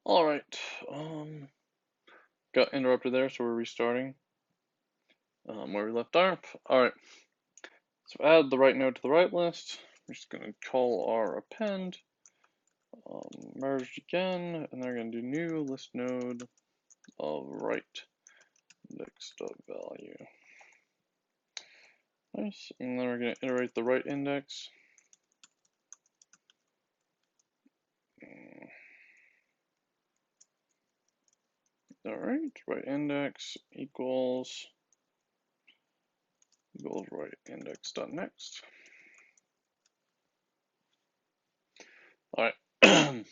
Alright, got interrupted there, so we're restarting where we left off. Alright, so add the right node to the right list. We're just going to call our append, merged again, and then we're going to do new list node of right index dot value. Nice, and then we're going to iterate the right index. Alright, right index equals right index dot next. Alright. Yeah,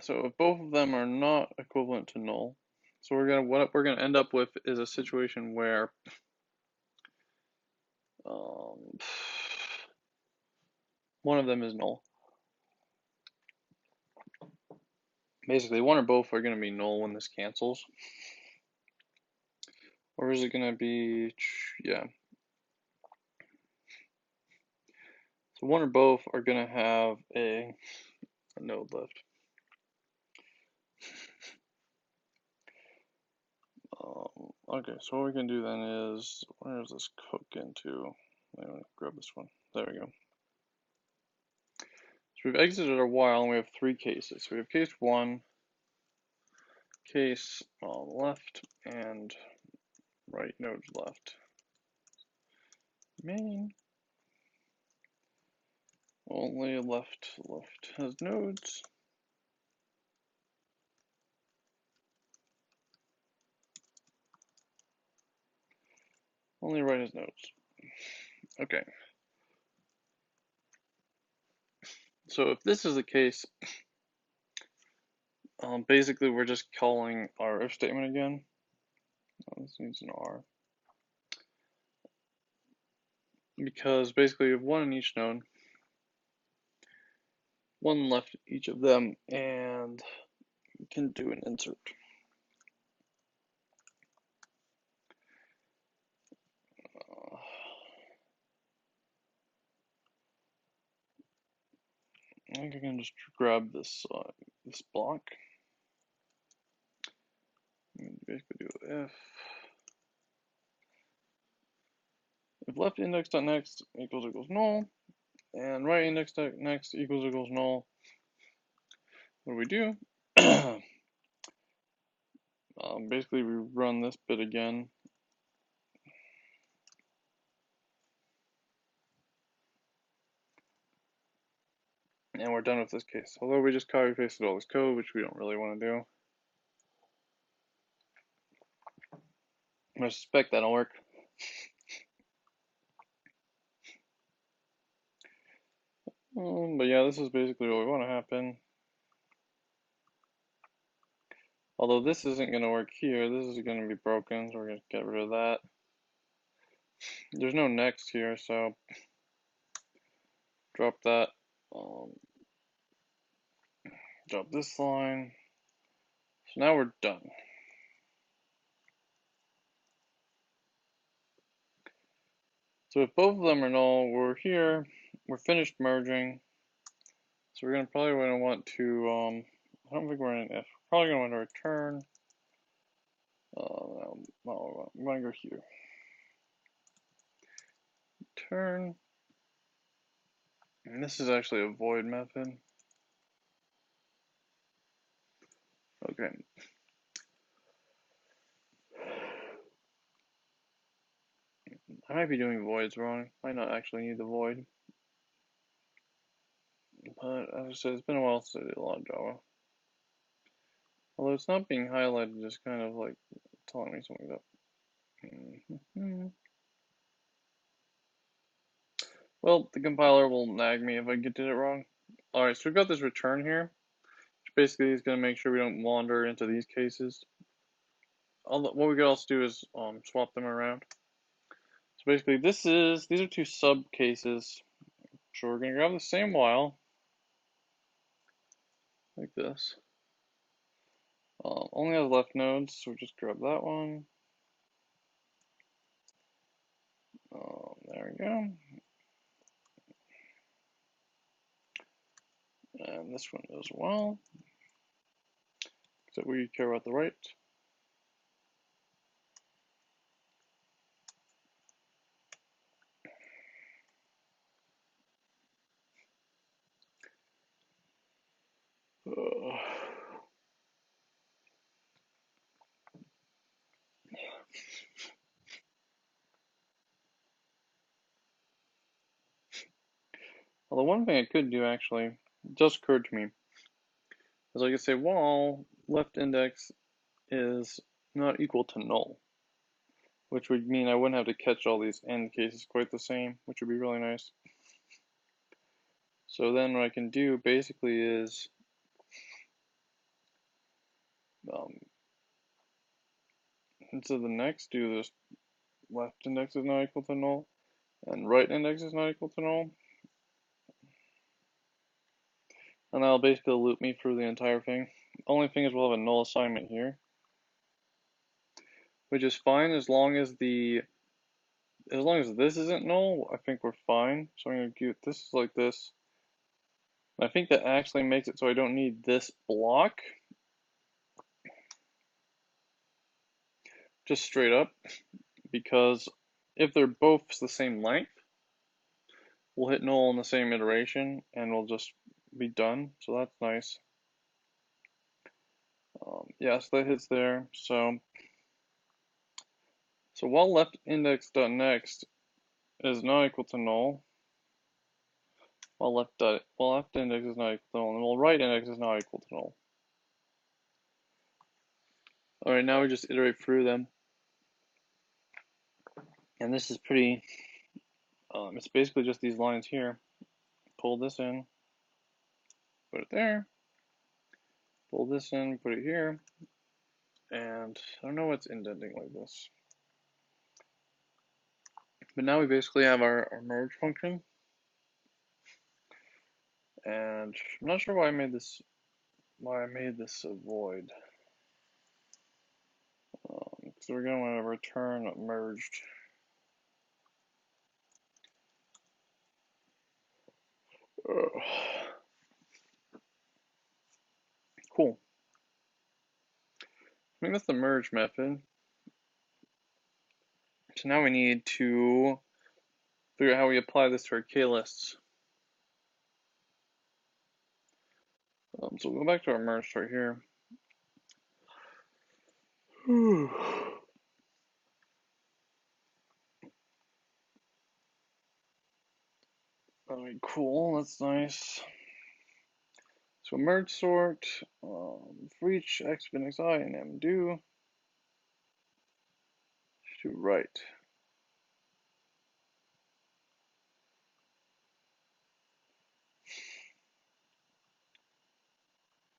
so if both of them are not equivalent to null, so what we're gonna end up with is a situation where one of them is null. Basically, one or both are gonna be null when this cancels. Or is it gonna be, yeah. So one or both are gonna have a node left. Okay, so what we can do then is, where does this cook into? Let me grab this one. There we go. So we've exited our while and we have three cases. So we have case one, case left, and right node left. Main. Only left has nodes. Only right has nodes. Okay. So if this is the case, basically we're just calling our if statement again. Oh, this needs an R. Because basically we have one in each node, one left each of them, and we can do an insert. I think I can just grab this this block. And basically do if left index dot next equals null, and right index dot next equals null, what do we do? Basically we run this bit again. And we're done with this case. Although we just copy pasted all this code, which we don't really want to do. I suspect that'll work. But yeah, this is basically what we want to happen. Although this isn't going to work here, this is going to be broken, so we're going to get rid of that. There's no next here, so drop that. Drop this line. So now we're done. So if both of them are null, we're here, we're finished merging. So we're probably going to want to, I don't think we're in if. Probably going to want to return. No, I'm going to go here. Return. And this is actually a void method. Okay. I might be doing voids wrong. Might not actually need the void. But as I said, it's been a while since I did a lot of Java. Although it's not being highlighted, just kind of like telling me something's up. Well, the compiler will nag me if I did it wrong. Alright, so we've got this return here, which basically is going to make sure we don't wander into these cases. What we could also do is swap them around. So basically these are two sub cases. So we're going to grab the same while, like this. Only has left nodes, so we just grab that one. There we go. And this one as well. So we care about the right. Well, the one thing I could do actually, just occurred to me, is I could say, well, left index is not equal to null, which would mean I wouldn't have to catch all these end cases quite the same, which would be really nice. So then what I can do basically is instead of the next, do this left index is not equal to null, and right index is not equal to null. And that'll basically loop me through the entire thing. Only thing is we'll have a null assignment here, which is fine as long as this isn't null. I think we're fine. So I'm gonna do this like this. And I think that actually makes it so I don't need this block. Just straight up, because if they're both the same length, we'll hit null in the same iteration and we'll just be done. So that's nice. Yeah, so that hits there. So while left index.next is not equal to null, while left index is not equal to null, and while right index is not equal to null. Alright, now we just iterate through them. And this is pretty, it's basically just these lines here. Pull this in, put it there, pull this in, put it here, and I don't know what's indenting like this. But now we basically have our merge function. And I'm not sure why I made this a void. So we're going to return merged. Cool. I think that's the merge method. So now we need to figure out how we apply this to our k-lists. So we'll go back to our merge chart here. Alright, cool, that's nice. So merge sort for each x bin xi and m do to right.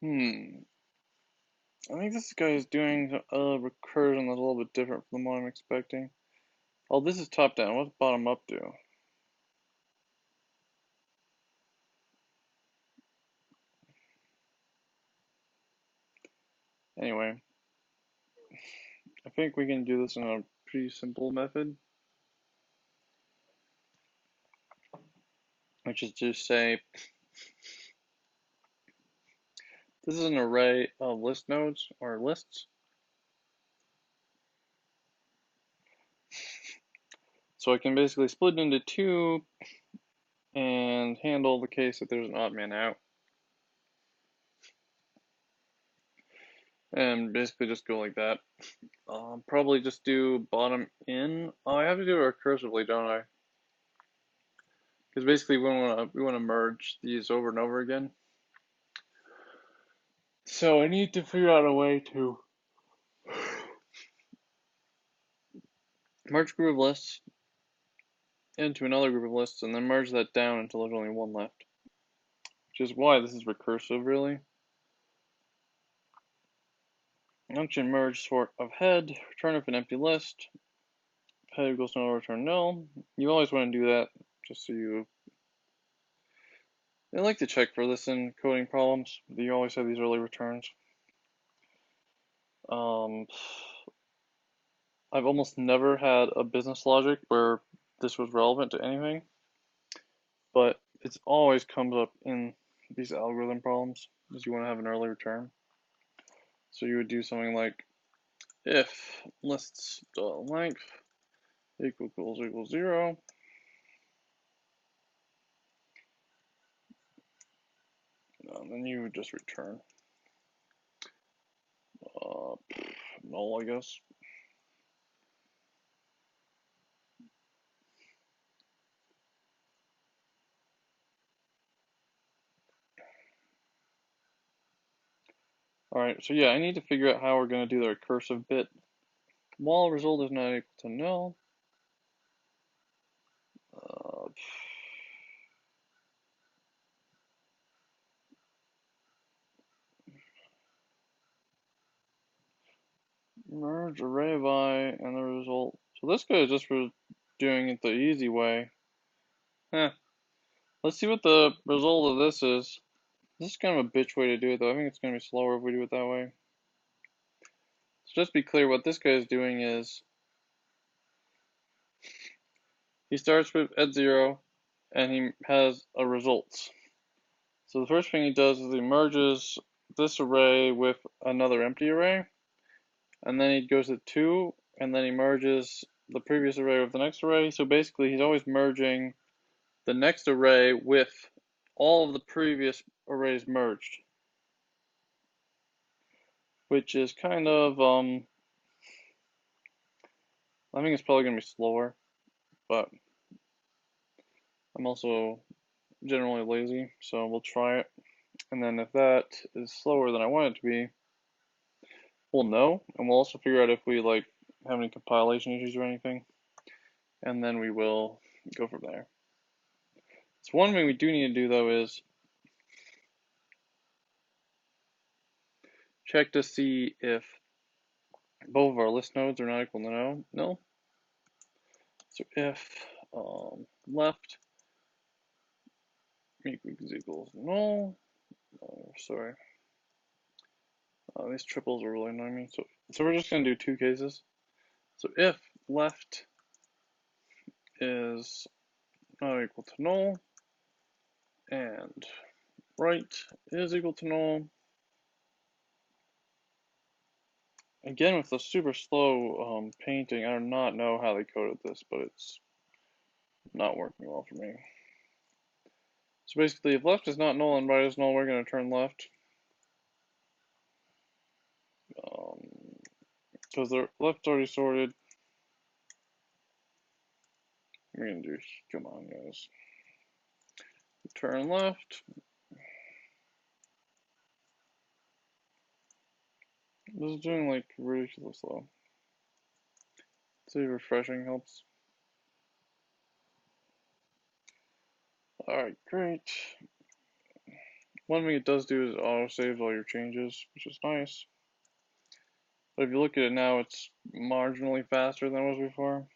I think this guy is doing a recursion that's a little bit different from what I'm expecting. Oh, this is top down. What's bottom up do? Anyway, I think we can do this in a pretty simple method, which is to say this is an array of list nodes or lists. So I can basically split it into two and handle the case that there's an odd man out. And basically just go like that. Probably just do bottom in. Oh, I have to do it recursively, don't I? Because basically we want to merge these over and over again. So I need to figure out a way to merge group of lists into another group of lists and then merge that down until there's only one left. Which is why this is recursive, really. Function merge sort of head, return of an empty list. Head equals null, return null. You always want to do that just so you. I like to check for this in coding problems. You always have these early returns. I've almost never had a business logic where this was relevant to anything, but it always comes up in these algorithm problems is you want to have an early return. So you would do something like if lists length equals 0, and then you would just return null, I guess. Alright, so yeah, I need to figure out how we're going to do the recursive bit. While result is not equal to null, merge array of I and the result. So this guy is just for doing it the easy way. Let's see what the result of this is. This is kind of a bitch way to do it, though. I think it's going to be slower if we do it that way. So just be clear, what this guy is doing is he starts with at 0, and he has a results. So the first thing he does is he merges this array with another empty array, and then he goes to 2, and then he merges the previous array with the next array. So basically, he's always merging the next array with all of the previous arrays merged, which is kind of, I think it's probably going to be slower, but I'm also generally lazy, so we'll try it. And then if that is slower than I want it to be, we'll know, and we'll also figure out if we like have any compilation issues or anything, and then we will go from there. So one thing we do need to do though is check to see if both of our list nodes are not equal to null. So if left equals null, sorry, these triples are really annoying me. So we're just going to do 2 cases. So if left is not equal to null and right is equal to null, again with the super slow painting, I do not know how they coded this, but it's not working well for me. So basically, if left is not null and right is null, we're going to turn left. Because the left's already sorted. We're going to do, come on guys. Turn left. This is doing like ridiculous slow. See, refreshing helps. Alright, great. One thing it does do is auto saves all your changes, which is nice. But if you look at it now, it's marginally faster than it was before.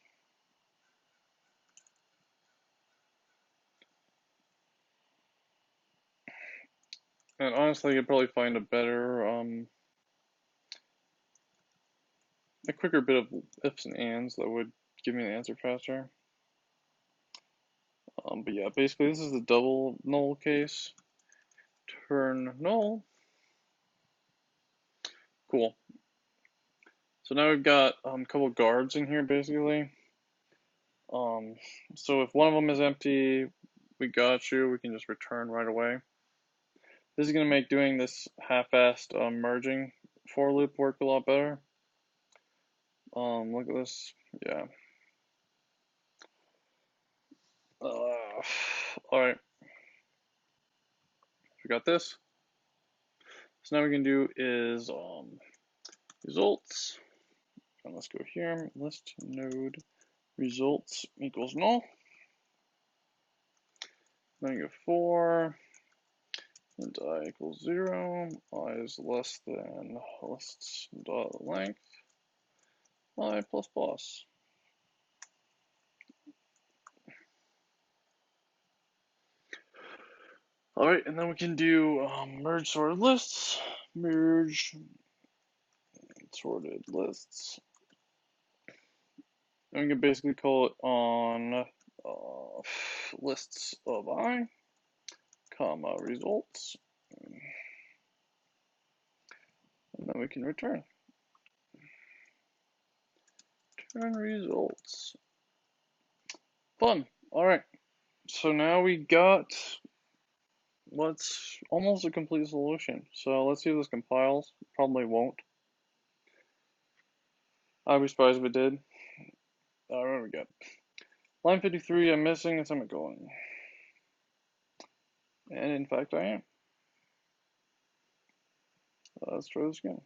And honestly, you could probably find a better, a quicker bit of ifs and ands that would give me the answer faster. But yeah, basically this is the double null case. Turn null. Cool. So now we've got a couple guards in here basically. So if one of them is empty, we got you. We can just return right away. This is going to make doing this half-assed merging for loop work a lot better. Look at this. Yeah. Alright. We got this. So now we can do is results. And let's go here. List node results equals null. Then you go 4. And I equals 0. I is less than lists dot length. I plus plus. Alright, and then we can do merge sorted lists. Merge sorted lists. And we can basically call it on lists of I. comma, results. And then we can return. Return results. Fun. Alright. So now we got what's almost a complete solution. So let's see if this compiles. Probably won't. I'd be surprised if it did. What do we got? Line 53, I'm missing a semicolon. And in fact, I am. Let's try this again.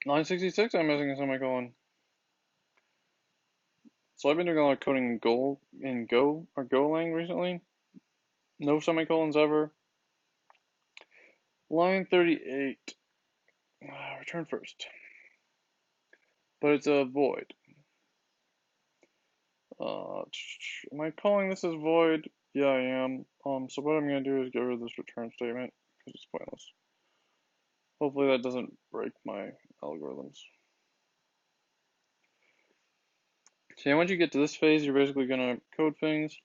Line 66, I'm missing a semicolon. So I've been doing a lot of coding in Go or Golang recently. No semicolons ever. Line 38. Return first. But it's a void. Am I calling this as void? Yeah, I am. So what I'm gonna do is get rid of this return statement because it's pointless. Hopefully that doesn't break my algorithms. So once you get to this phase, you're basically gonna code things.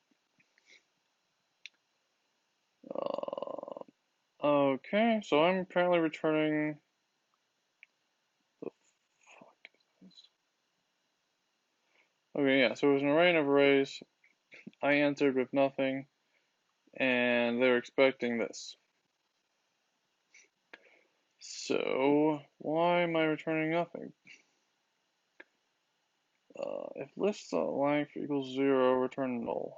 Okay, so I'm apparently returning the fuck is this? Okay, yeah, so it was an array of arrays. I answered with nothing, and they're expecting this. So why am I returning nothing? If list.length equals 0, return null.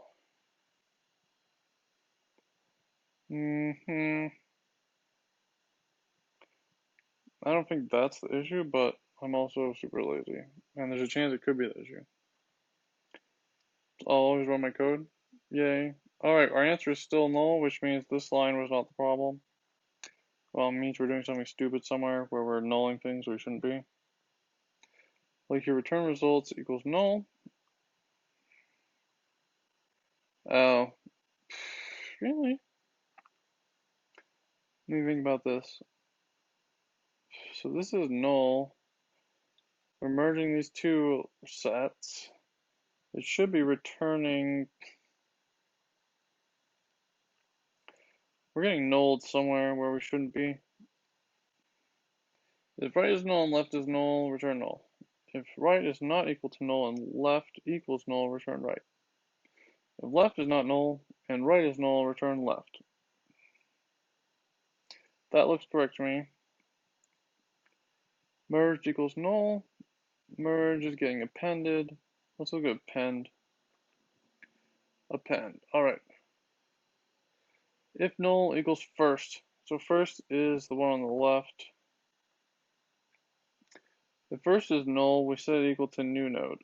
I don't think that's the issue, but I'm also super lazy, and there's a chance it could be the issue. I'll always run my code. Yay. Alright, our answer is still null, which means this line was not the problem. Well, it means we're doing something stupid somewhere where we're nulling things we shouldn't be. Like your return results equals null. Oh. Really? Let me think about this. So this is null. We're merging these two sets. It should be returning. We're getting nulled somewhere where we shouldn't be. If right is null and left is null, return null. If right is not equal to null and left equals null, return right. If left is not null and right is null, return left. That looks correct to me. Merged equals null. Merge is getting appended. Let's look at append. Append. Alright. If null equals first. So first is the one on the left. If first is null, we set it equal to new node.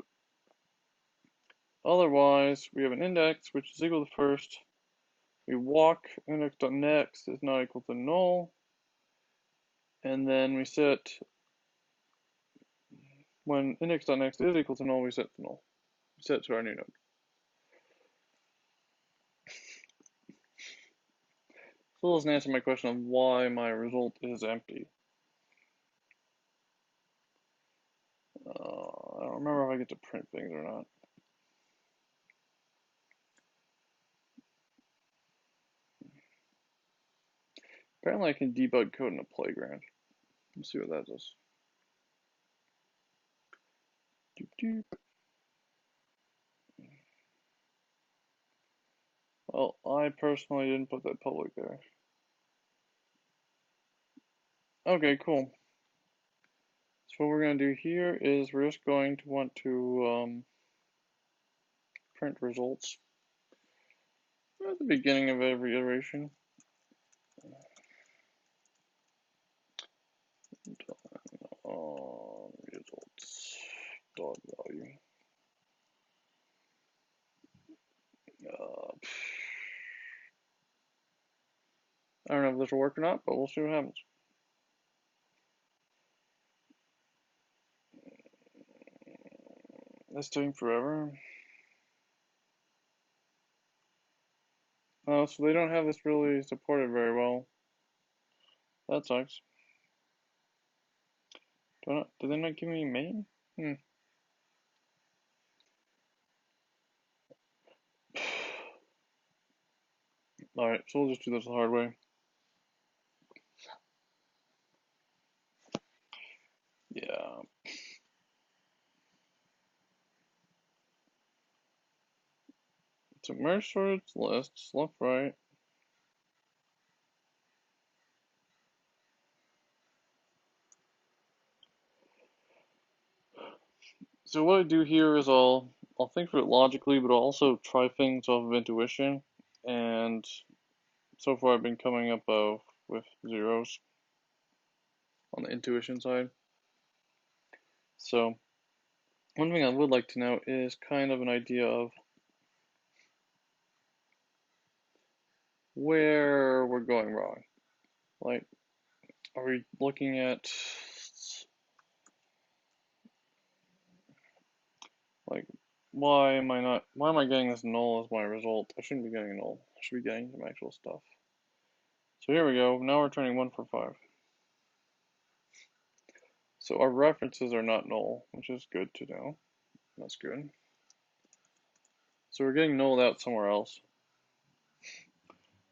Otherwise, we have an index which is equal to first. We walk index.next is not equal to null. And then we set, when index.next is equal to null, we set to null. We set to our new node. So let's answer my question of why my result is empty. I don't remember if I get to print things or not. Apparently I can debug code in a playground. Let's see what that does. Doop doop. Well, I personally didn't put that public there. Okay, cool. So what we're going to do here is we're just going to want to print results at the beginning of every iteration. Results dot value. I don't know if this will work or not, but we'll see what happens. It's taking forever. Oh, so they don't have this really supported very well. That sucks. Did they not give me main? Alright, so we'll just do this the hard way. Yeah. So merge sorted lists, left, right. So what I do here is I'll think through it logically, but I'll also try things off of intuition. And so far I've been coming up with zeros on the intuition side. So one thing I would like to know is kind of an idea of where we're going wrong. Like, are we looking at like why am I getting this null as my result? I shouldn't be getting a null. I should be getting some actual stuff. So here we go. Now we're turning 1 for 5. So our references are not null, which is good to know. That's good. So we're getting nulled out somewhere else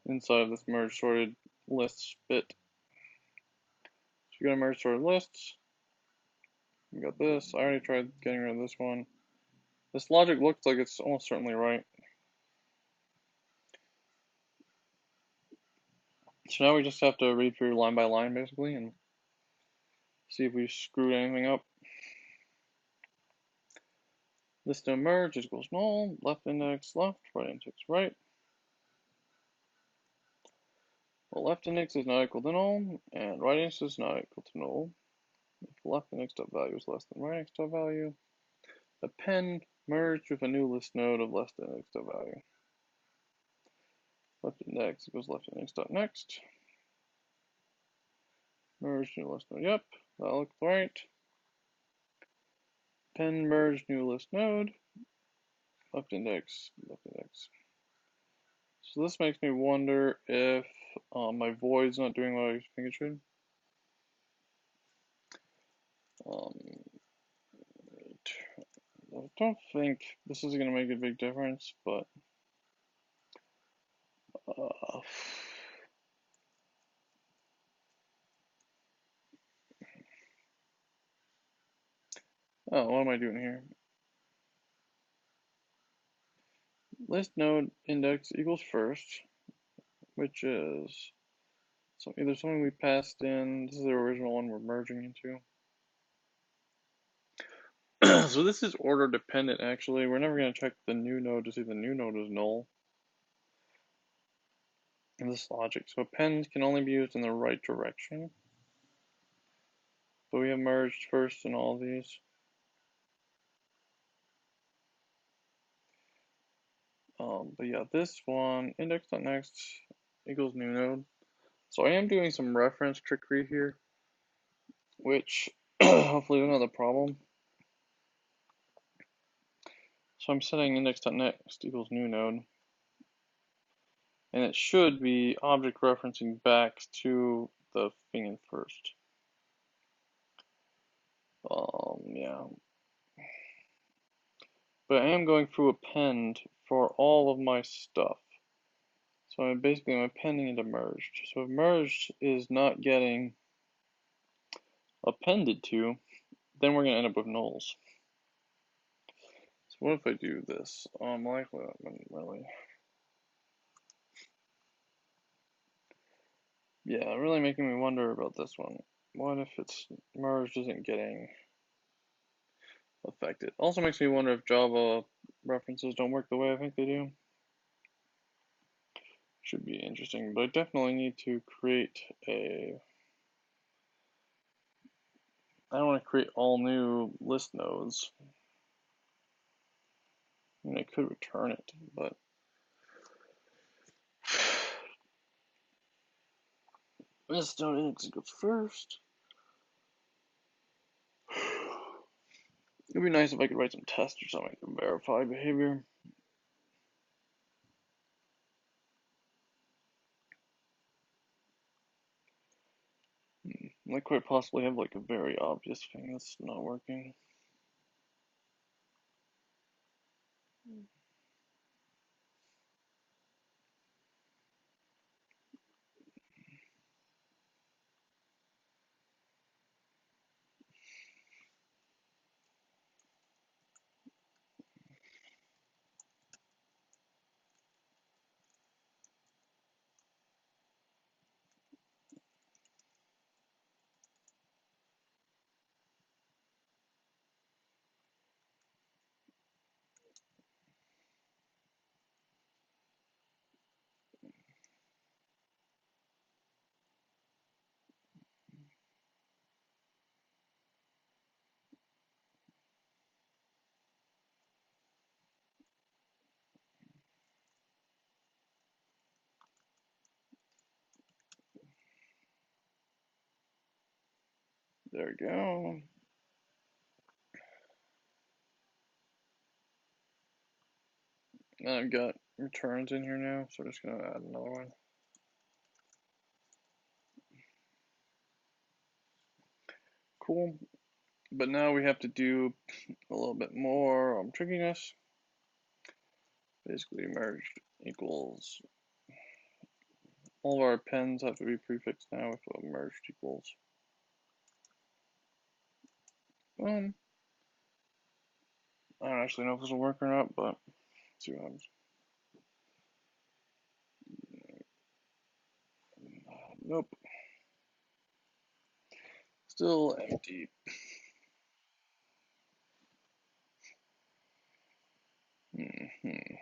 inside of this merge sorted lists bit. So we got a merge sorted lists. We got this. I already tried getting rid of this one. This logic looks like it's almost certainly right. So now we just have to read through line by line basically and see if we screwed anything up. List no merge equals null, left index left, right index right. Well, left index is not equal to null, and right index is not equal to null. If left index dot value is less than right index dot value, append merge with a new list node of left index dot value. Left index equals left index dot next. Merge new list node. Yep, that looks right. Append merge new list node. Left index, left index. So this makes me wonder if my void's not doing what I think it should. I don't think this is going to make a big difference, but oh, what am I doing here? List node index equals first, which is either something we passed in. This is the original one we're merging into. So this is order dependent actually. We're never going to check the new node to see the new node is null in this logic. So append can only be used in the right direction. But we have merged first in all these. But yeah, this one, index.next equals new node. So I am doing some reference trickery here, which hopefully is not a problem. So I'm setting index.next equals new node. And it should be object referencing back to the thing in first. Yeah. But I am going through append for all of my stuff. So I'm appending into merged. So if merged is not getting appended to, then we're going to end up with nulls. So what if I do this? Likely that wouldn't really. Yeah, really making me wonder about this one. What if it's merged isn't getting affected? Also makes me wonder if Java references don't work the way I think they do. Should be interesting, but I definitely need to create a. I don't want to create all new list nodes. I mean, I could return it, but list node index goes first. It'd be nice if I could write some tests or something to verify behavior. I quite possibly have like a very obvious thing that's not working. There we go. And I've got returns in here now, so I'm just gonna add another one. Cool. But now we have to do a little bit more trickiness. Basically, merged equals. All of our appends have to be prefixed now with a merged equals. I don't actually know if this will work or not, but let's see what happens. Nope. Still empty. Mm-hmm.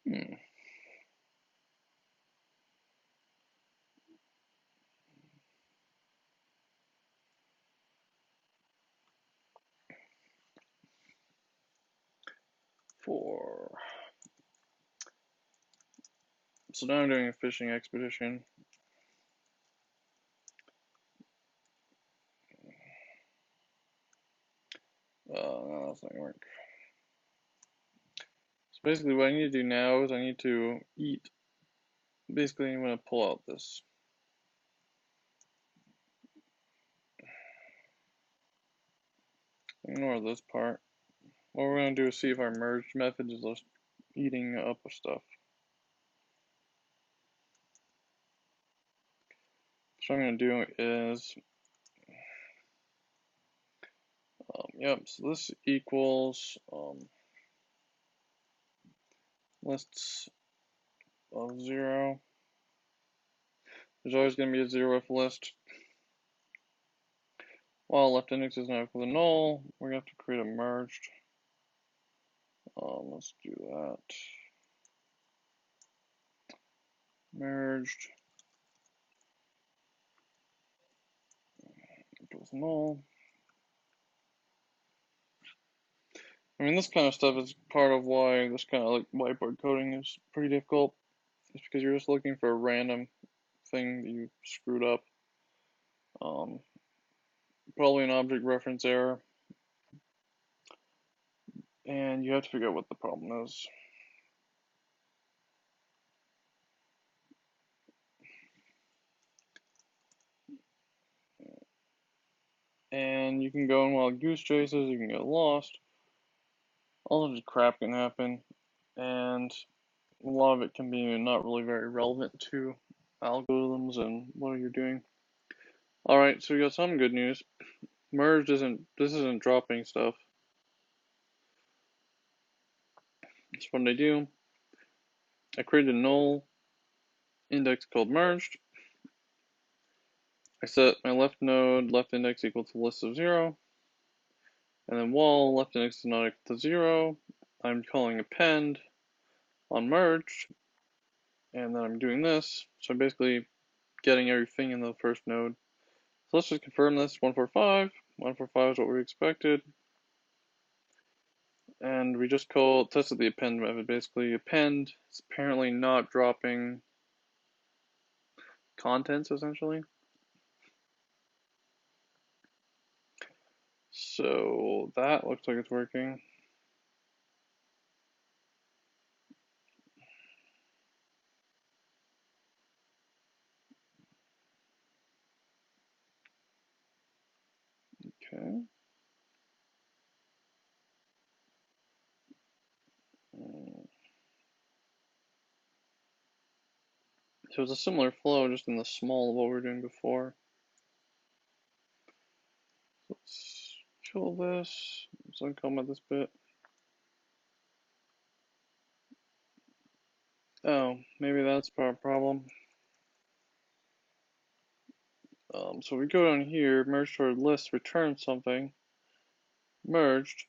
Hmm. 4. So now I'm doing a fishing expedition. No, that's not gonna work. So basically what I need to do now is I need to eat. Basically I'm gonna pull out this. Ignore this part. What we're gonna do is see if our merged method is just eating up stuff. So what I'm gonna do is, yep, so this equals lists of 0. There's always going to be a 0 if list. While left index is not equal to null, we're going to have to create a merged. Let's do that. Merged equals null. I mean, this kind of stuff is part of why this kind of like whiteboard coding is pretty difficult. It's because you're just looking for a random thing that you screwed up. Probably an object reference error. And you have to figure out what the problem is. And you can go in wild goose chases, you can get lost. All sorts of crap can happen. And a lot of it can be not really very relevant to algorithms and what you're doing. Alright, so we got some good news. This isn't dropping stuff. That's what I do. I created a null index called merged. I set my left node left index equal to list of 0. And then while left index is not equal to 0, I'm calling append on merged. And then I'm doing this. So I'm basically getting everything in the first node. So let's just confirm this. 145. 145 is what we expected. And we just tested the append method. Basically, append is apparently not dropping contents, essentially. So that looks like it's working. Okay. So it's a similar flow, just in the small of what we were doing before. Let's kill this. Let's uncomment this bit. Oh, maybe that's our problem. So we go down here, merge toward list, return something. Merged.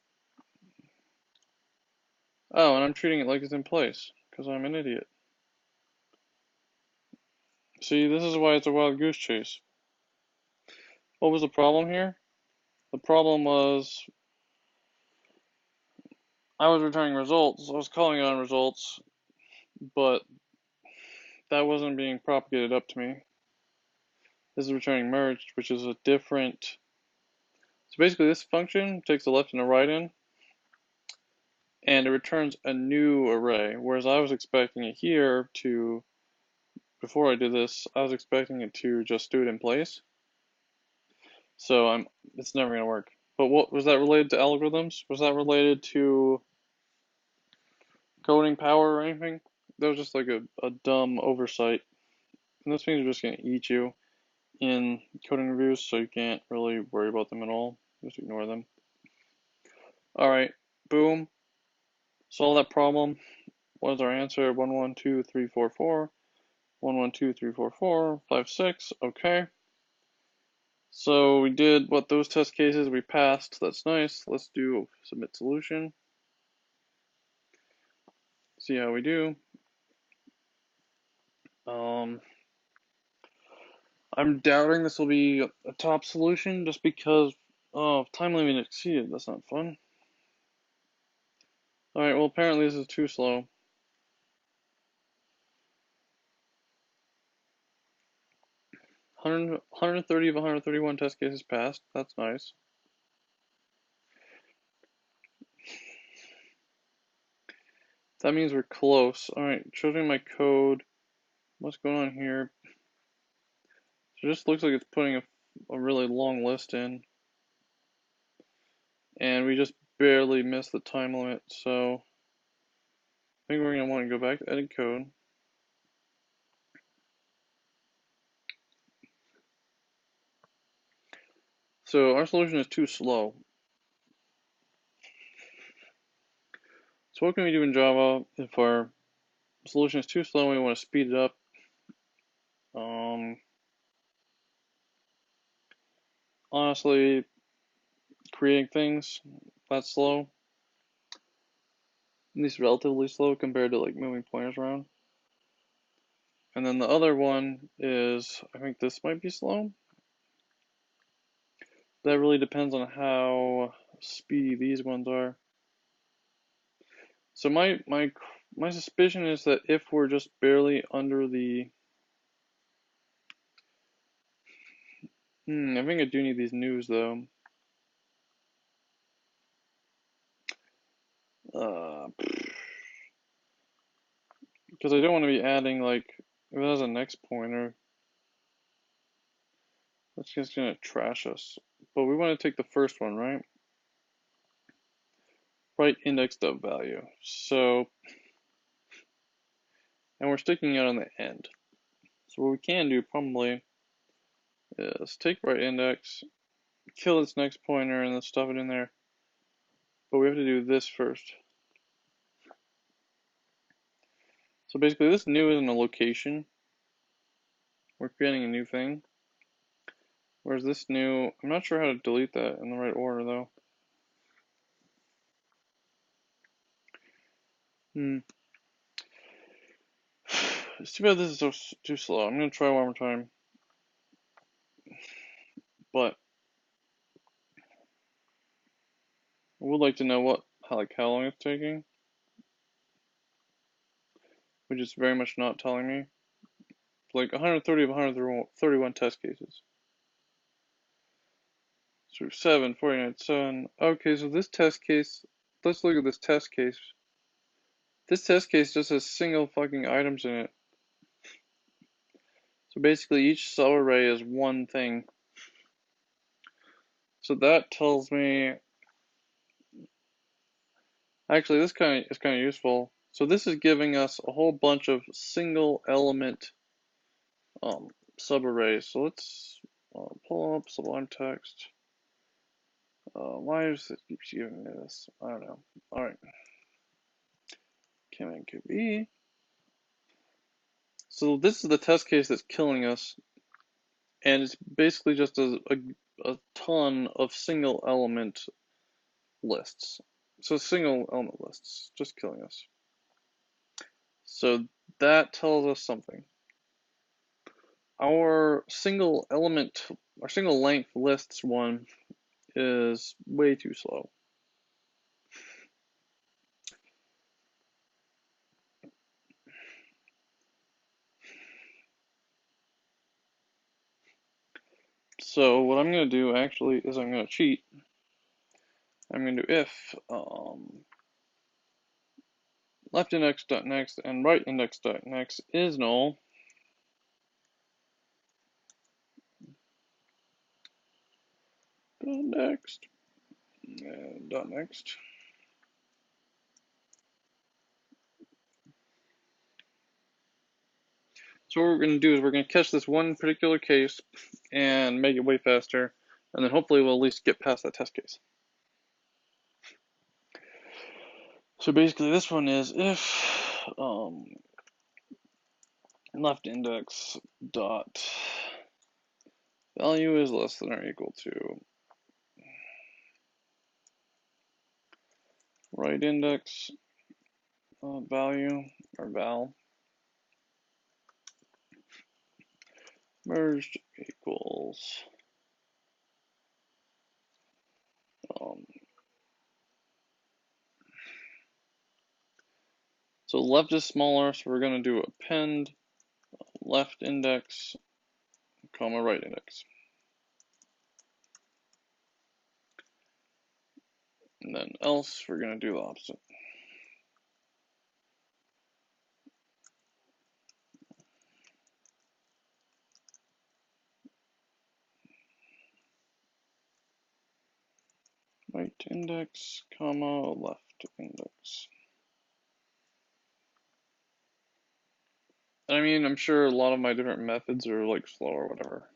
Oh, and I'm treating it like it's in place, because I'm an idiot. See, this is why it's a wild goose chase. What was the problem here? The problem was I was returning results. I was calling on results, but that wasn't being propagated up to me. This is returning merged, which is a different. So basically, this function takes a left and a right in, and it returns a new array. Whereas I was expecting it here to, before I did this, I was expecting it to just do it in place. So it's never gonna work. But what was that related to algorithms? Was that related to coding power or anything? That was just like a dumb oversight. And those things are just gonna eat you in coding reviews, so you can't really worry about them at all. Just ignore them. Alright, boom. Solve that problem. What is our answer? 1, 1, 2, 3, 4, 4. 1, 1, 2, 3, 4, 4, 5, 6. Okay. So we did what those test cases, we passed. That's nice. Let's do submit solution. See how we do. I'm doubting this will be a top solution just because time limit exceeded. That's not fun. Alright, well apparently this is too slow. 130 of 131 test cases passed. That's nice. That means we're close. Alright, shows me my code. What's going on here? So it just looks like it's putting a really long list in. And we just barely missed the time limit, so I think we're going to want to go back to edit code. So our solution is too slow. So what can we do in Java if our solution is too slow and we want to speed it up? Honestly, creating things, that's slow. At least relatively slow compared to like moving pointers around. And then the other one is, I think this might be slow. That really depends on how speedy these ones are. So my suspicion is that if we're just barely under the I think I do need these news though. Because I don't want to be adding like if it has a next pointer, that's just gonna trash us. But we want to take the first one, right? Right indexed up value. So, and we're sticking it on the end. So what we can do probably is take right index, kill its next pointer, and then stuff it in there. But we have to do this first. So basically this new isn't a location. We're creating a new thing. Whereas this new, I'm not sure how to delete that in the right order though. It's too bad this is so too slow. I'm gonna try one more time. But I would like to know how long it's taking. Which is very much not telling me. Like 130 of 131 test cases. So 7, 49, 7. Okay, so this test case, let's look at this test case. This test case just has single fucking items in it. So basically each subarray is one thing. So that tells me, actually this is kind of useful. So this is giving us a whole bunch of single element subarrays. So let's pull up Sublime Text. Why does it keep giving me this? I don't know. Alright. Command QB. So this is the test case that's killing us. And it's basically just a ton of single element lists. So single element lists, just killing us. So that tells us something. Our single length lists one is way too slow. So what I'm going to do actually is I'm going to cheat. I'm going to do if left index dot next and right index dot next is null, dot next and dot next. So what we're going to do is we're going to catch this one particular case and make it way faster, and then hopefully we'll at least get past that test case. So basically this one is if left index dot value is less than or equal to right index value or val merged equals so left is smaller, so we're going to do append left index comma right index, and then else we're going to do the opposite. Right index comma left index. I mean, I'm sure a lot of my different methods are like slow or whatever.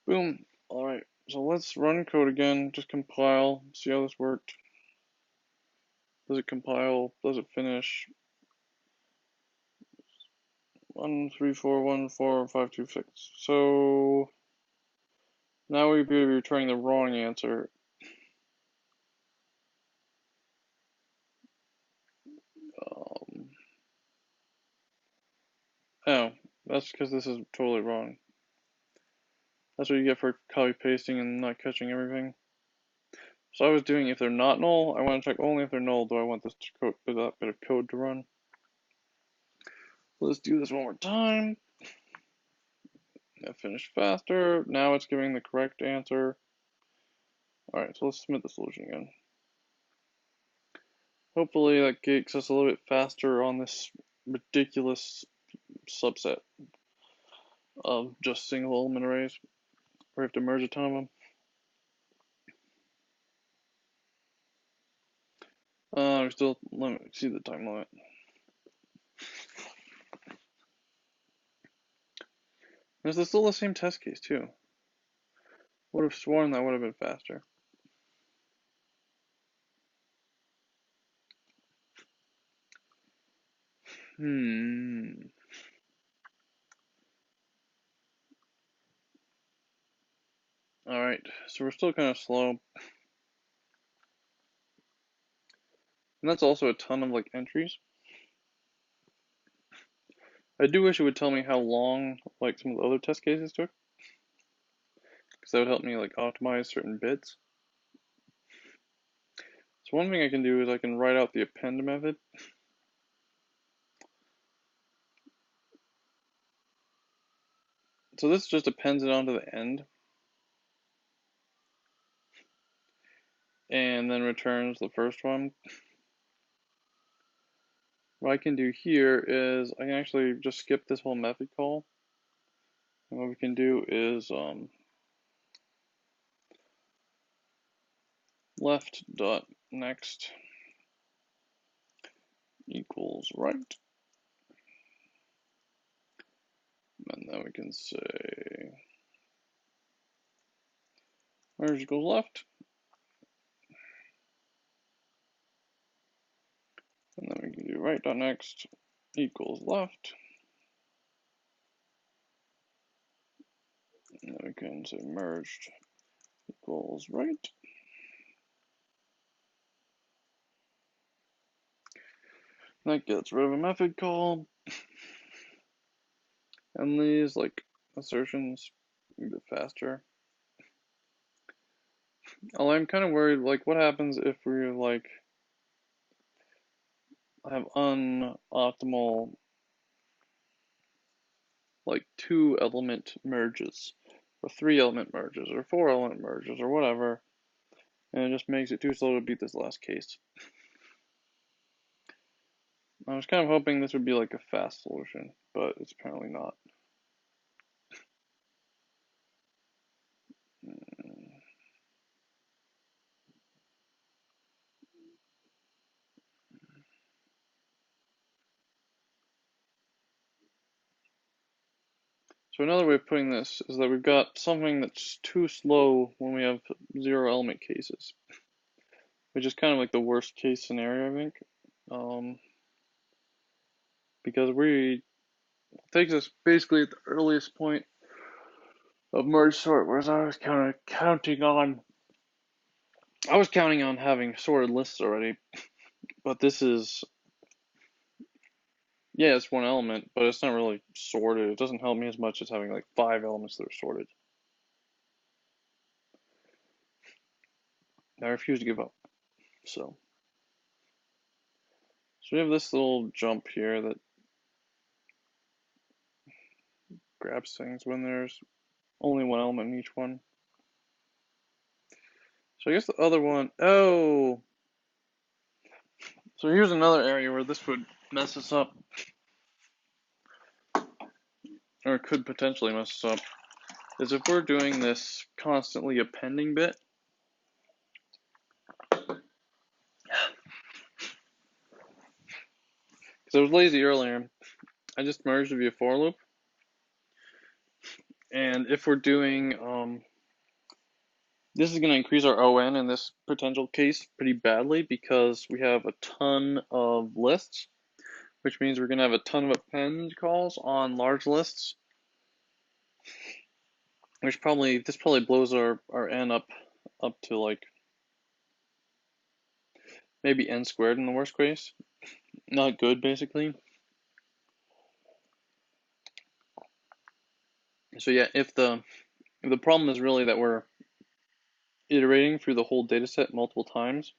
Boom. Alright, so let's run code again, just compile, see how this worked. Does it compile? Does it finish? 1, 3, 4, 1, 4, 5, 2, 6. So now we'd be returning the wrong answer. Oh, that's because this is totally wrong. That's what you get for copy pasting and not catching everything. So I was doing if they're not null, I want to check only if they're null. Do I want this code, that bit of code to run? Let's do this one more time. Finish faster. Now it's giving the correct answer. Alright, so let's submit the solution again. Hopefully that gets us a little bit faster on this ridiculous subset of just single element arrays, where we have to merge a ton of them. We still see the time limit. This is still the same test case too. Would have sworn that would have been faster. Alright, so we're still kind of slow. And that's also a ton of like entries. I do wish it would tell me how long like some of the other test cases took, because that would help me like optimize certain bits. So one thing I can do is I can write out the append method. So this just appends it onto the end and then returns the first one. What I can do here is I can actually just skip this whole method call. And what we can do is left dot next equals right. And then we can say merge equals left. And then we can do right dot next equals left. And then we can say merged equals right. That gets rid of a method call. And these like assertions a bit faster. Although I'm kind of worried, like, what happens if we like have unoptimal like 2-element merges, or 3-element merges, or 4-element merges, or whatever, and it just makes it too slow to beat this last case. I was kind of hoping this would be like a fast solution, but it's apparently not. So another way of putting this is that we've got something that's too slow when we have 0-element cases, which is kind of like the worst case scenario, I think, because it takes us basically at the earliest point of merge sort, whereas I was kind of counting on having sorted lists already, but this is, yeah, it's 1 element, but it's not really sorted. It doesn't help me as much as having like 5 elements that are sorted. I refuse to give up. So we have this little jump here that grabs things when there's only 1 element in each one. So I guess the other one, oh, so here's another area where this would mess us up, or it could potentially mess us up, is if we're doing this constantly appending bit. Because I was lazy earlier, I just merged via for loop. And if we're doing, this is going to increase our ON in this potential case pretty badly because we have a ton of lists, which means we're going to have a ton of append calls on large lists, which this probably blows our N up to like maybe N squared in the worst case. Not good, basically. So yeah, if the problem is really that we're iterating through the whole data set multiple times,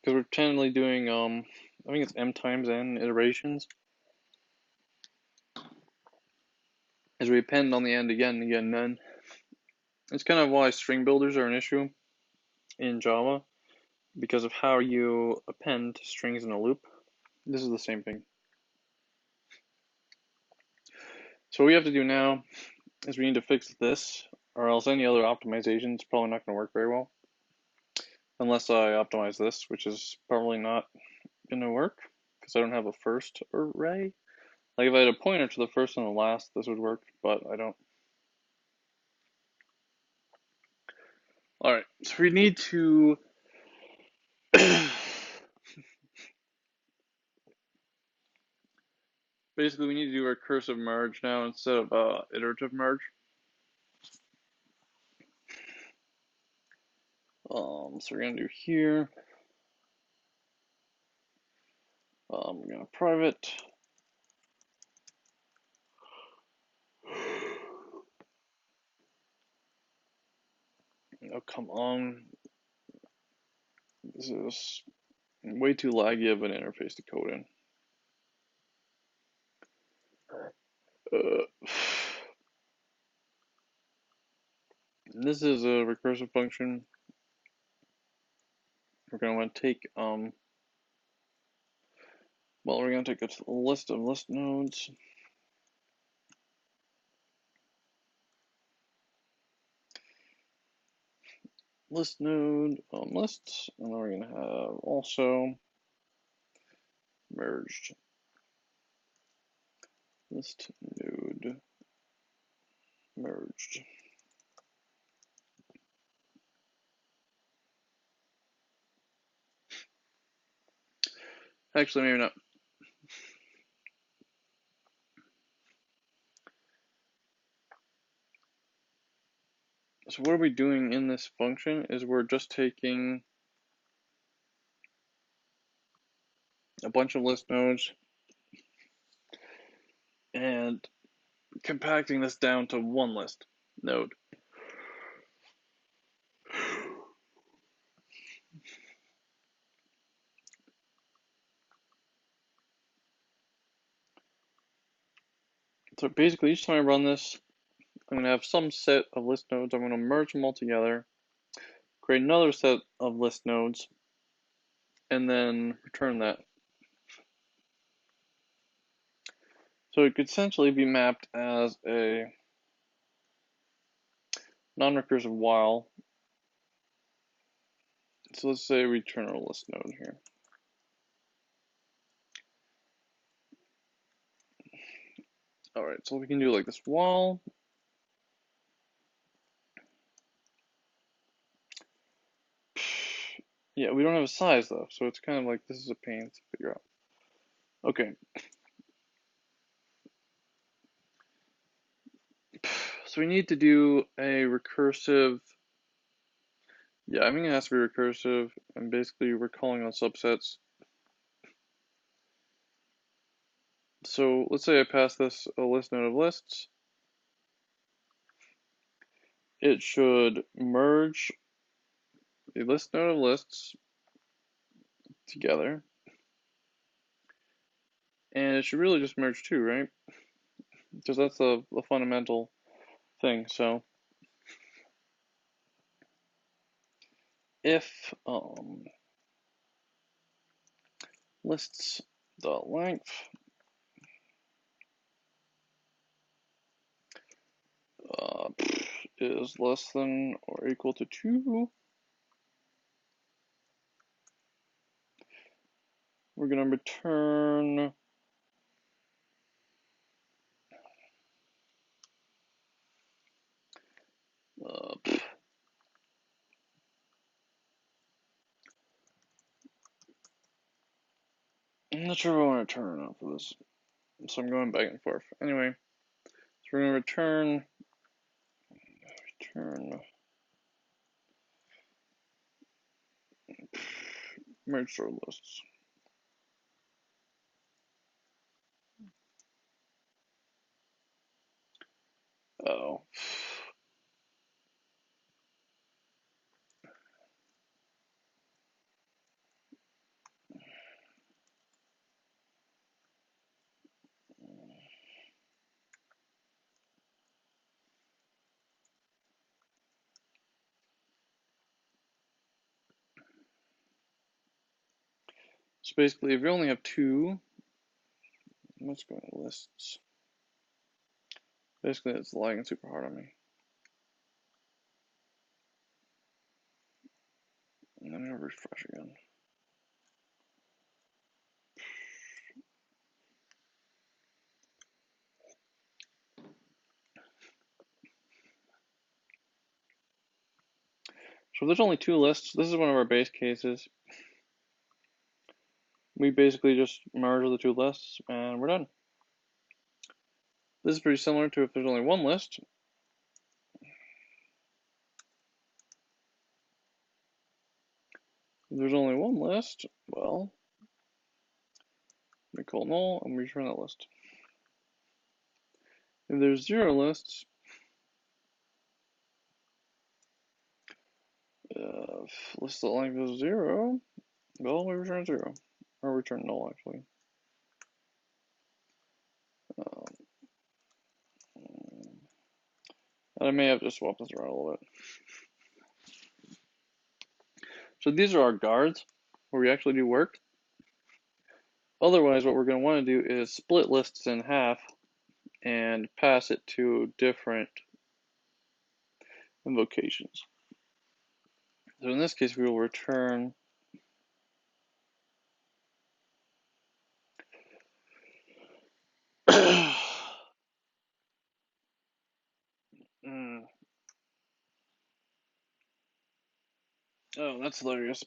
because we're generally doing I think it's m times n iterations, as we append on the end again and again and then. It's kind of why string builders are an issue in Java, because of how you append strings in a loop. This is the same thing. So what we have to do now is we need to fix this, or else any other optimization is probably not going to work very well. Unless I optimize this, which is probably not going to work, because I don't have a first array. Like if I had a pointer to the first and the last, this would work, but I don't. Alright, so we need to basically we need to do a recursive merge now instead of iterative merge. So we're gonna do here. We're gonna private. Oh, come on. This is way too laggy of an interface to code in. This is a recursive function. We're going to want to take, we're going to take a list of list nodes. List node, lists, and then we're going to have also merged. List node merged. Actually, maybe not. So what are we doing in this function is we're just taking a bunch of list nodes and compacting this down to one list node. So basically, each time I run this, I'm going to have some set of list nodes. I'm going to merge them all together, create another set of list nodes, and then return that. So it could essentially be mapped as a non-recursive while. So let's say we turn our list node here. All right, so we can do like this while. Yeah, we don't have a size though, so it's kind of like this is a pain to figure out. Okay. So we need to do a recursive. Yeah, I mean it has to be recursive, and basically we're calling on subsets. So let's say I pass this a list node of lists. It should merge the list node of lists together. And it should really just merge two, right? Because that's the fundamental thing. So if lists dot length is less than or equal to 2, we're going to return I'm not sure if I want to turn or not for this, so I'm going back and forth. Anyway, so we're going to return merge sort lists. Oh. So basically, if you only have two, let's go to lists. Basically, it's lagging super hard on me. And then I'll refresh again. So if there's only two lists, this is one of our base cases. We basically just merge the two lists and we're done. This is pretty similar to if there's only one list. If there's only one list, well, we call null and we return that list. If there's 0 lists, if list length is 0, well, we return 0. Or return null, actually. And I may have to swap this around a little bit. So these are our guards, where we actually do work. Otherwise, what we're going to want to do is split lists in half and pass it to different invocations. So in this case, we will return Oh, that's hilarious.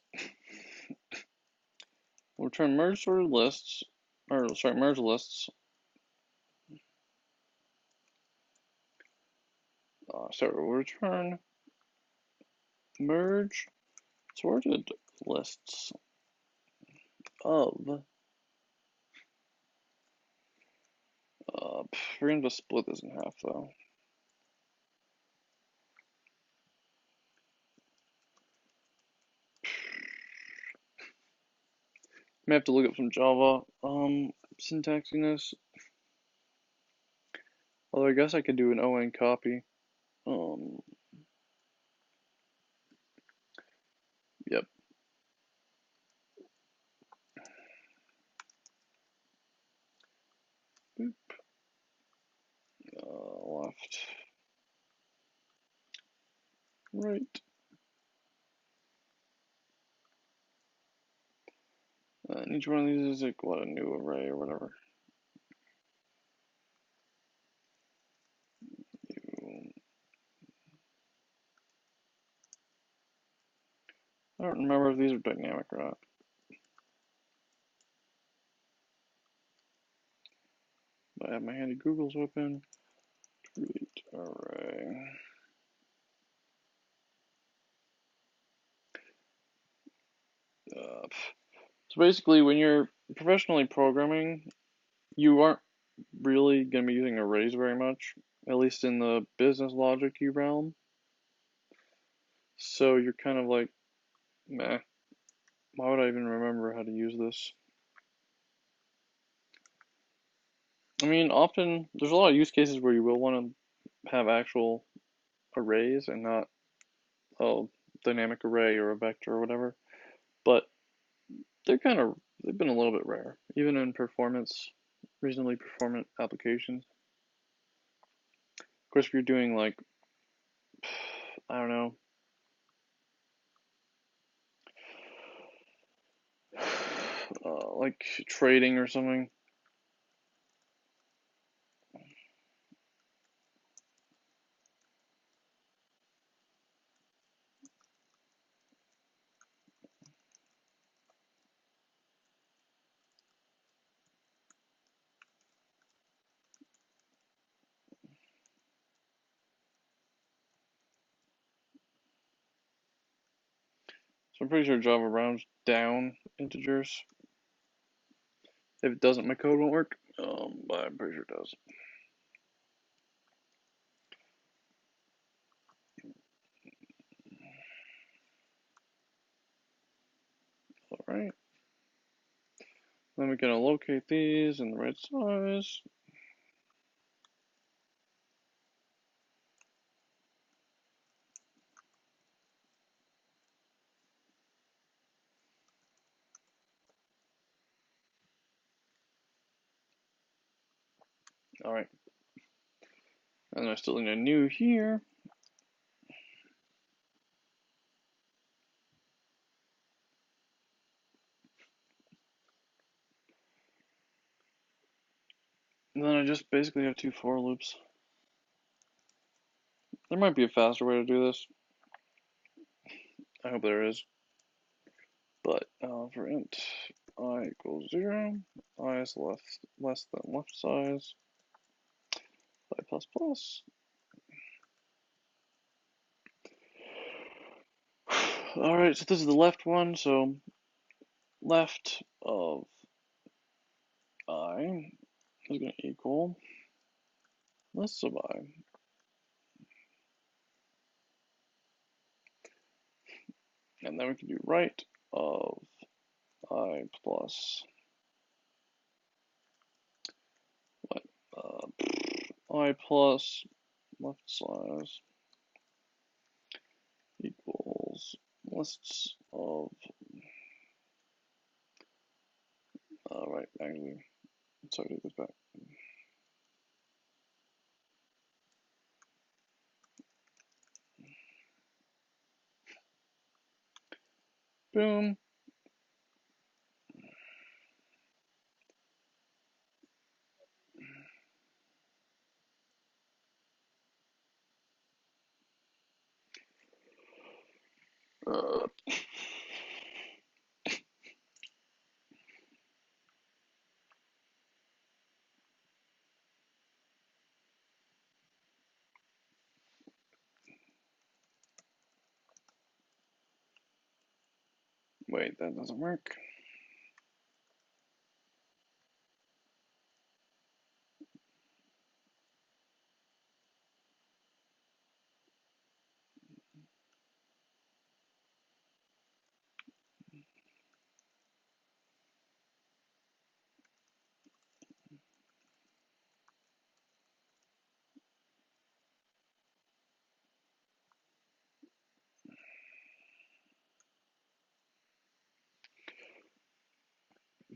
We'll return merge sorted lists, or sorry, merge lists. So we'll return merge sorted lists of. We're going to split this in half though. May have to look up some Java syntaxing this. Although I guess I could do an ON copy. Um, yep. Boop. Left. Right. And each one of these is like, what, a new array or whatever. I don't remember if these are dynamic or not. I have my handy Googles open. Create array. So basically, when you're professionally programming, you aren't really going to be using arrays very much, at least in the business logic realm. So you're kind of like, meh, why would I even remember how to use this? I mean, often there's a lot of use cases where you will want to have actual arrays and not a dynamic array or a vector or whatever, but they've been a little bit rare, even in reasonably performant applications. Of course, if you're doing like, I don't know, like trading or something. So I'm pretty sure Java rounds down integers. If it doesn't, my code won't work. But I'm pretty sure it does. All right. Then we can locate these in the right size. All right. And I still need a new here. And then I just basically have two for loops. There might be a faster way to do this. I hope there is. But for int I equals 0, I is less than left size, I plus plus. Alright, so this is the left one, so left of I is going to equal less of I. And then we can do right of I plus what? I plus left size equals lists of, right, actually, sorry, take this back. Boom. Uh, Wait, that doesn't work.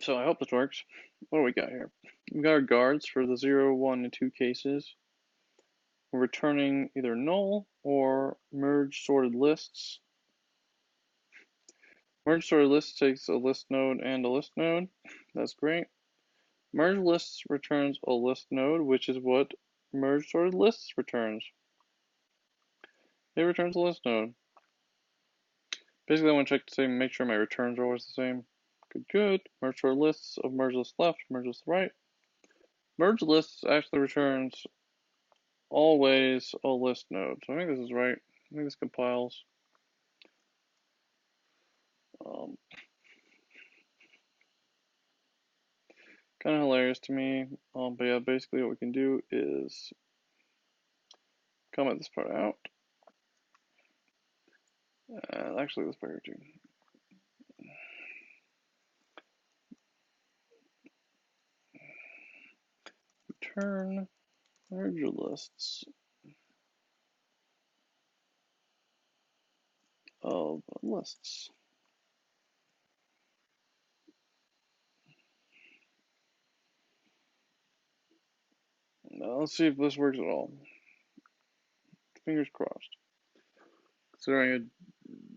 So I hope this works. What do we got here? We got our guards for the 0, 1, and 2 cases. We're returning either null or merge sorted lists. Merge sorted lists takes a list node and a list node. That's great. Merge lists returns a list node, which is what merge sorted lists returns. It returns a list node. Basically, I want to check to say, make sure my returns are always the same. Good, good. Merge sorted lists of merge list left, merge list right. Merge lists actually returns always a list node. So I think this is right. I think this compiles. Kind of hilarious to me. But yeah, basically what we can do is comment this part out. And actually, this part here too. Return merge lists of lists. Now let's see if this works at all. Fingers crossed. Considering I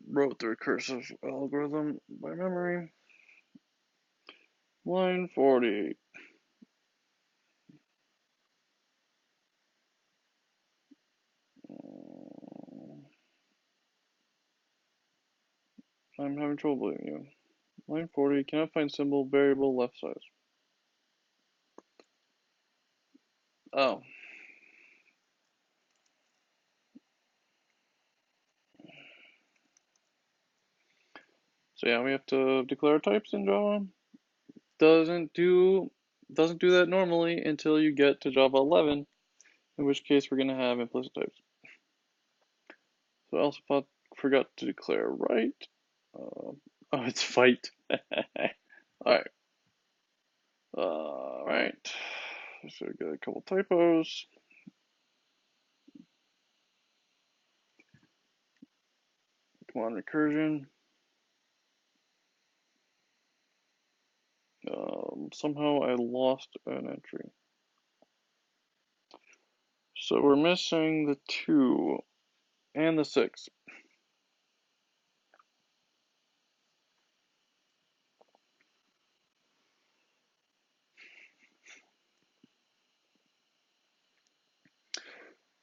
wrote the recursive algorithm by memory. Line 48. I'm having trouble believing you. Line 40, cannot find symbol variable left size. Oh. So yeah, we have to declare types in Java. Doesn't do that normally until you get to Java 11, in which case we're gonna have implicit types. So I also forgot to declare right. Oh, it's fight. Alright. Alright. So we got a couple typos. Come on, recursion. Somehow I lost an entry. So we're missing the 2 and the 6.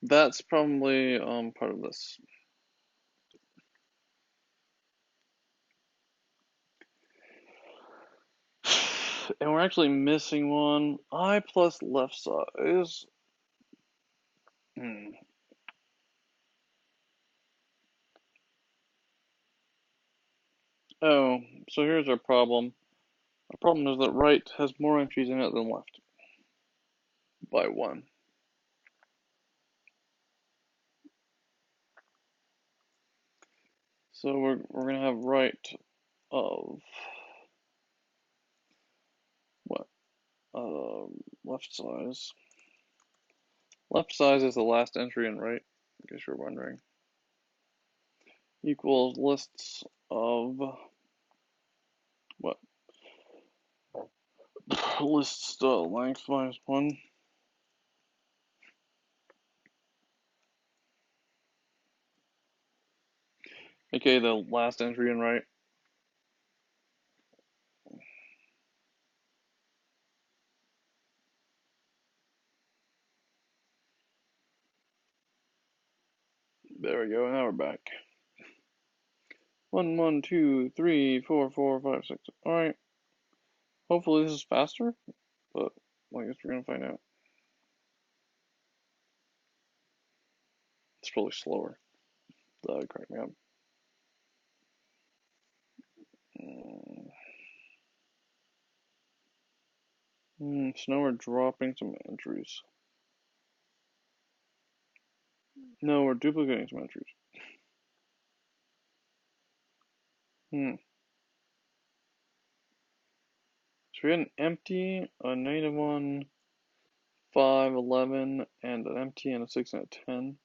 That's probably part of this. And we're actually missing one. I plus left size. Oh, so here's our problem. Our problem is that right has more entries in it than left. By 1. So we're gonna have right of what? Left size. Left size is the last entry in right, in case you're wondering. Equals lists of what? Lists length minus 1. Okay, the last entry in right. There we go, now we're back. 1, 1, 2, 3, 4, 4, 5, 6. Alright. Hopefully this is faster, but I guess we're gonna find out. It's probably slower. That would crack me up. So now we're dropping some entries. No, we're duplicating some entries. So we had an empty, a -1, 5, 11, and an empty and a 6 and a 10.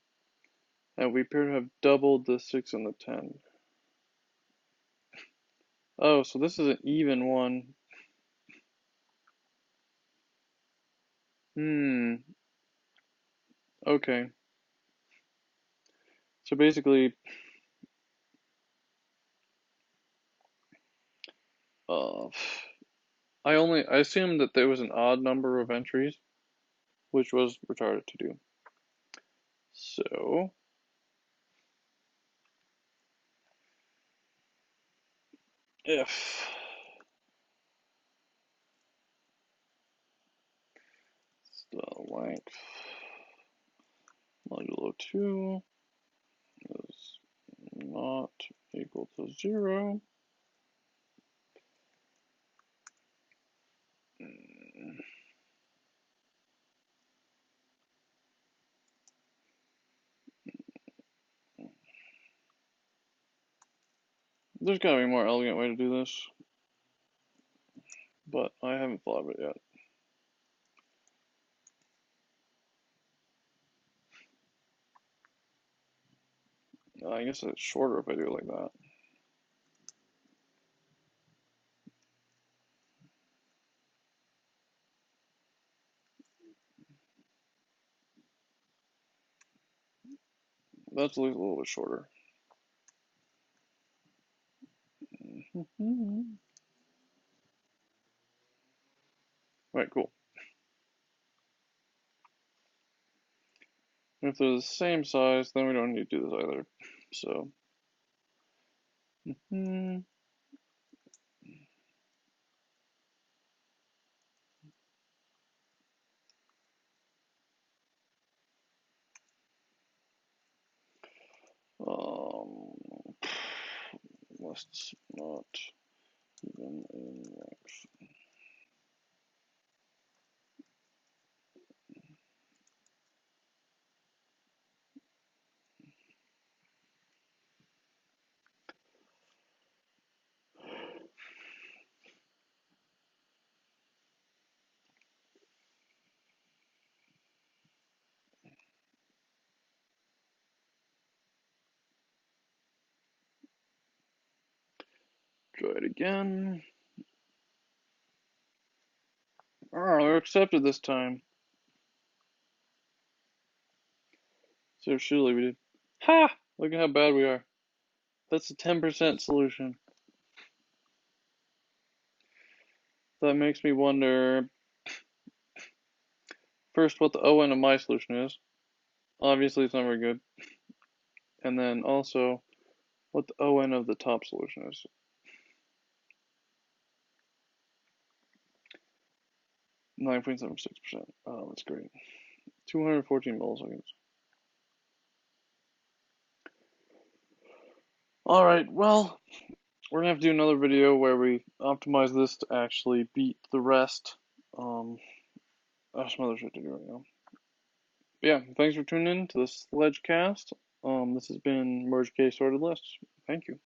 And we appear to have doubled the 6 and the 10. Oh, so this is an even one. Hmm. Okay. So basically, uh, I assumed that there was an odd number of entries, which was retarded to do. So if the length modulo 2 is not equal to 0, there's gotta be a more elegant way to do this, but I haven't thought of it yet. I guess it's shorter if I do it like that. That's at least a little bit shorter. Right, cool. If they're the same size, then we don't need to do this either. So, um, let's not even in length. Try it again. Oh, they're accepted this time. So surely we did. Ha! Look at how bad we are. That's a 10% solution. That makes me wonder, first, what the ON of my solution is. Obviously, it's not very good. And then also, what the ON of the top solution is. 9.76%. Oh, that's great. 214 milliseconds. Alright, well, we're gonna have to do another video where we optimize this to actually beat the rest. I have some other shit to do right now. But yeah, thanks for tuning in to the Sledgecast. This has been Merge Case Sorted Lists. Thank you.